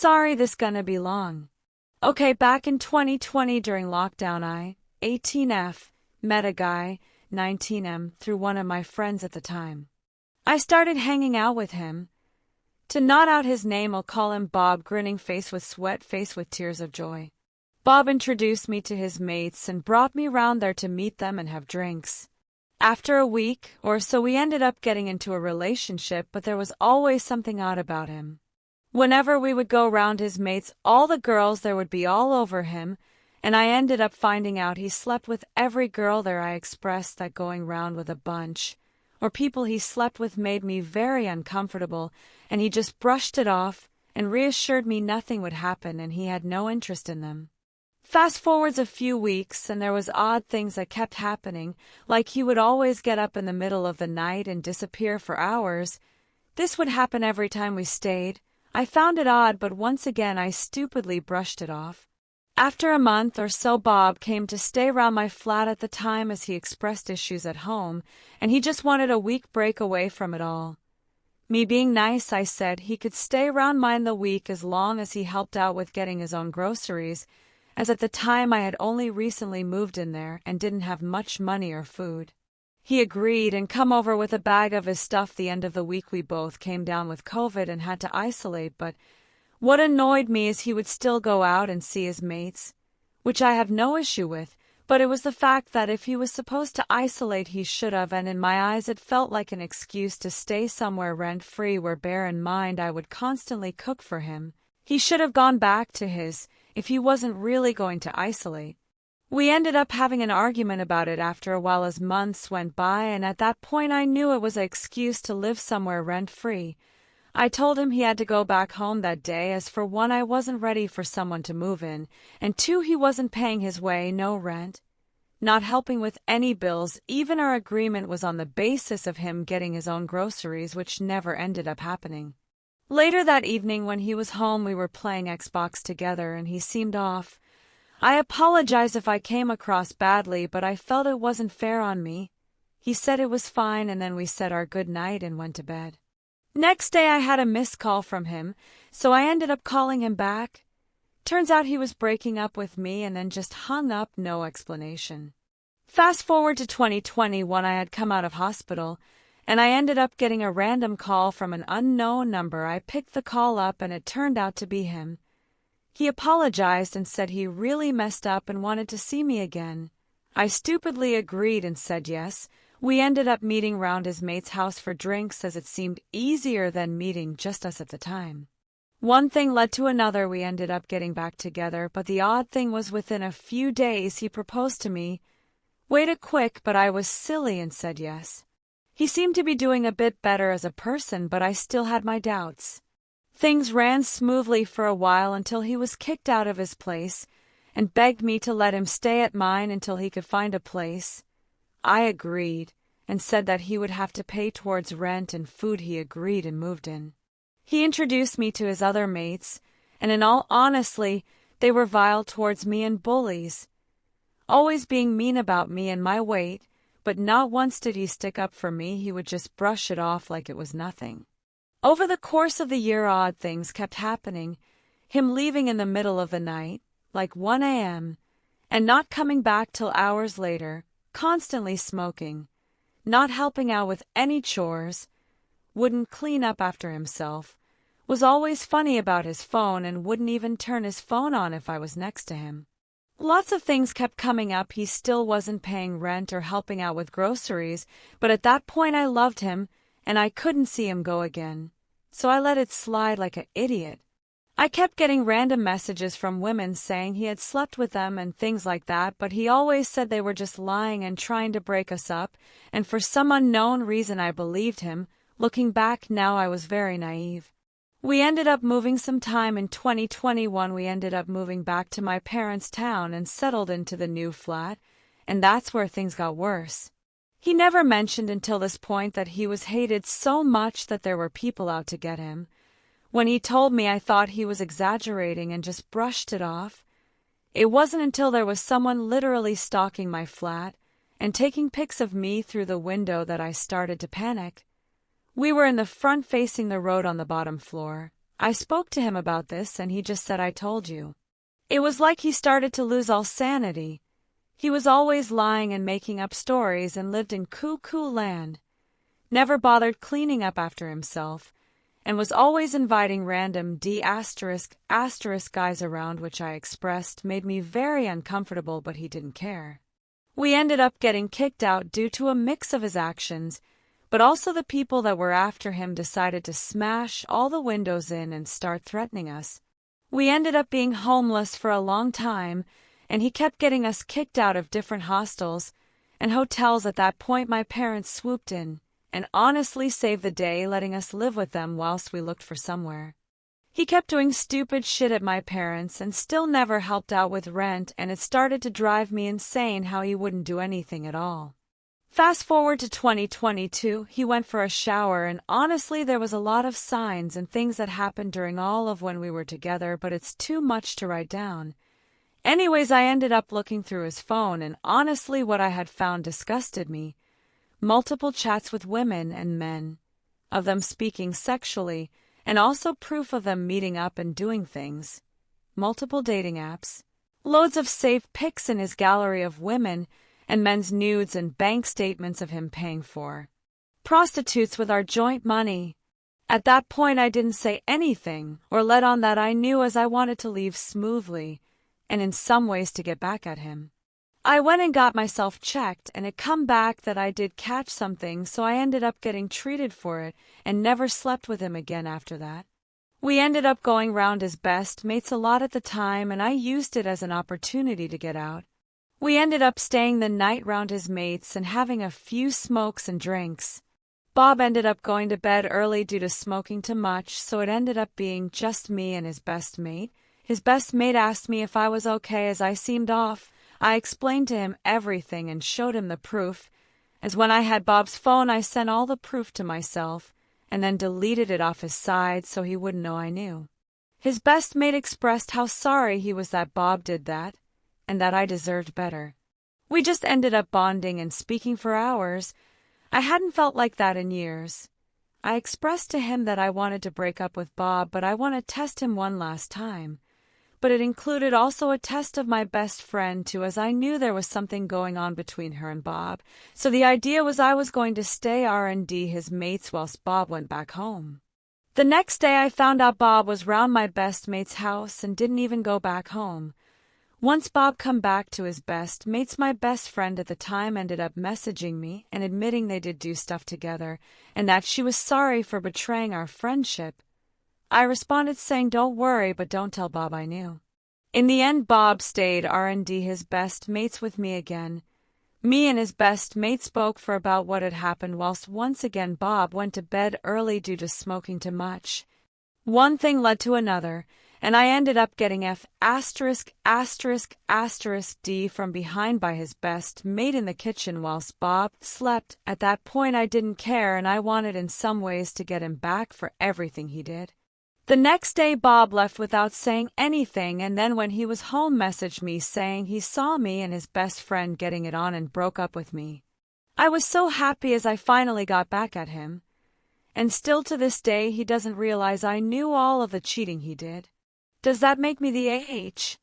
Sorry this gonna be long. Okay, back in 2020 during lockdown I, 18F, met a guy, 19M, through one of my friends at the time. I started hanging out with him. To not out his name, I'll call him Bob, grinning face with sweat, face with tears of joy. Bob introduced me to his mates and brought me round there to meet them and have drinks. After a week or so we ended up getting into a relationship, but there was always something odd about him. Whenever we would go round his mates, all the girls there would be all over him, and I ended up finding out he slept with every girl there. I expressed that going round with a bunch, or people he slept with, made me very uncomfortable, and he just brushed it off and reassured me nothing would happen and he had no interest in them. Fast forwards a few weeks, and there was odd things that kept happening, like he would always get up in the middle of the night and disappear for hours. This would happen every time we stayed. I found it odd, but once again I stupidly brushed it off. After a month or so, Bob came to stay around my flat at the time as he expressed issues at home, and he just wanted a week break away from it all. Me being nice, I said he could stay around mine the week as long as he helped out with getting his own groceries, as at the time I had only recently moved in there and didn't have much money or food. He agreed and come over with a bag of his stuff. The end of the week we both came down with COVID and had to isolate, but what annoyed me is he would still go out and see his mates, which I have no issue with, but it was the fact that if he was supposed to isolate he should have, and in my eyes it felt like an excuse to stay somewhere rent-free where, bear in mind, I would constantly cook for him. He should have gone back to his, if he wasn't really going to isolate. We ended up having an argument about it after a while as months went by, and at that point I knew it was an excuse to live somewhere rent-free. I told him he had to go back home that day, as for one, I wasn't ready for someone to move in, and two, he wasn't paying his way, no rent, not helping with any bills. Even our agreement was on the basis of him getting his own groceries, which never ended up happening. Later that evening when he was home, we were playing Xbox together and he seemed off. I apologize if I came across badly, but I felt it wasn't fair on me. He said it was fine, and then we said our good night and went to bed. Next day I had a missed call from him, so I ended up calling him back. Turns out he was breaking up with me and then just hung up, no explanation. Fast forward to 2021, I had come out of hospital, and I ended up getting a random call from an unknown number. I picked the call up and it turned out to be him. He apologized and said he really messed up and wanted to see me again. I stupidly agreed and said yes. We ended up meeting round his mate's house for drinks, as it seemed easier than meeting just us at the time. One thing led to another. We ended up getting back together, but the odd thing was within a few days he proposed to me. Waited quick, but I was silly and said yes. He seemed to be doing a bit better as a person, but I still had my doubts. Things ran smoothly for a while until he was kicked out of his place and begged me to let him stay at mine until he could find a place. I agreed and said that he would have to pay towards rent and food. He agreed and moved in. He introduced me to his other mates, and in all honesty, they were vile towards me and bullies, always being mean about me and my weight, but not once did he stick up for me. He would just brush it off like it was nothing. Over the course of the year, odd things kept happening. Him leaving in the middle of the night, like 1 a.m., and not coming back till hours later, constantly smoking, not helping out with any chores, wouldn't clean up after himself, was always funny about his phone and wouldn't even turn his phone on if I was next to him. Lots of things kept coming up. He still wasn't paying rent or helping out with groceries, but at that point I loved him, and I couldn't see him go again, so I let it slide like an idiot. I kept getting random messages from women saying he had slept with them and things like that, but he always said they were just lying and trying to break us up, and for some unknown reason I believed him. Looking back now, I was very naive. We ended up moving some time in 2021. We ended up moving back to my parents' town and settled into the new flat, and that's where things got worse. He never mentioned until this point that he was hated so much that there were people out to get him. When he told me, I thought he was exaggerating and just brushed it off. It wasn't until there was someone literally stalking my flat and taking pics of me through the window that I started to panic. We were in the front facing the road on the bottom floor. I spoke to him about this and he just said I told you. It was like he started to lose all sanity. He was always lying and making up stories and lived in cuckoo land. Never bothered cleaning up after himself, and was always inviting random D*** guys around, which I expressed made me very uncomfortable, but he didn't care. We ended up getting kicked out due to a mix of his actions, but also the people that were after him decided to smash all the windows in and start threatening us. We ended up being homeless for a long time, and he kept getting us kicked out of different hostels and hotels. At that point, my parents swooped in and honestly saved the day, letting us live with them whilst we looked for somewhere. He kept doing stupid shit at my parents and still never helped out with rent, and it started to drive me insane how he wouldn't do anything at all. Fast forward to 2022, he went for a shower, and honestly there was a lot of signs and things that happened during all of when we were together, but it's too much to write down. Anyways, I ended up looking through his phone, and honestly what I had found disgusted me. Multiple chats with women and men, of them speaking sexually, and also proof of them meeting up and doing things. Multiple dating apps. Loads of saved pics in his gallery of women and men's nudes, and bank statements of him paying for prostitutes with our joint money. At that point I didn't say anything or let on that I knew, as I wanted to leave smoothly and in some ways to get back at him. I went and got myself checked, and it come back that I did catch something, so I ended up getting treated for it and never slept with him again after that. We ended up going round as best mates a lot at the time, and I used it as an opportunity to get out. We ended up staying the night round his mates and having a few smokes and drinks. Bob ended up going to bed early due to smoking too much, so it ended up being just me and his best mate. His best mate asked me if I was okay as I seemed off. I explained to him everything and showed him the proof, as when I had Bob's phone I sent all the proof to myself and then deleted it off his side so he wouldn't know I knew. His best mate expressed how sorry he was that Bob did that and that I deserved better. We just ended up bonding and speaking for hours. I hadn't felt like that in years. I expressed to him that I wanted to break up with Bob, but I want to test him one last time. But it included also a test of my best friend too, as I knew there was something going on between her and Bob. So the idea was I was going to stay R&D his mates whilst Bob went back home. The next day I found out Bob was round my best mate's house and didn't even go back home. Once Bob come back to his best mates, my best friend at the time ended up messaging me and admitting they did do stuff together and that she was sorry for betraying our friendship. I responded saying don't worry, but don't tell Bob I knew. In the end, Bob stayed R&D his best mates with me again. Me and his best mate spoke for about what had happened, whilst once again Bob went to bed early due to smoking too much. One thing led to another, and I ended up getting F***D from behind by his best mate in the kitchen whilst Bob slept. At that point I didn't care, and I wanted in some ways to get him back for everything he did. The next day Bob left without saying anything, and then when he was home messaged me saying he saw me and his best friend getting it on and broke up with me. I was so happy as I finally got back at him. And still to this day he doesn't realize I knew all of the cheating he did. Does that make me the AH?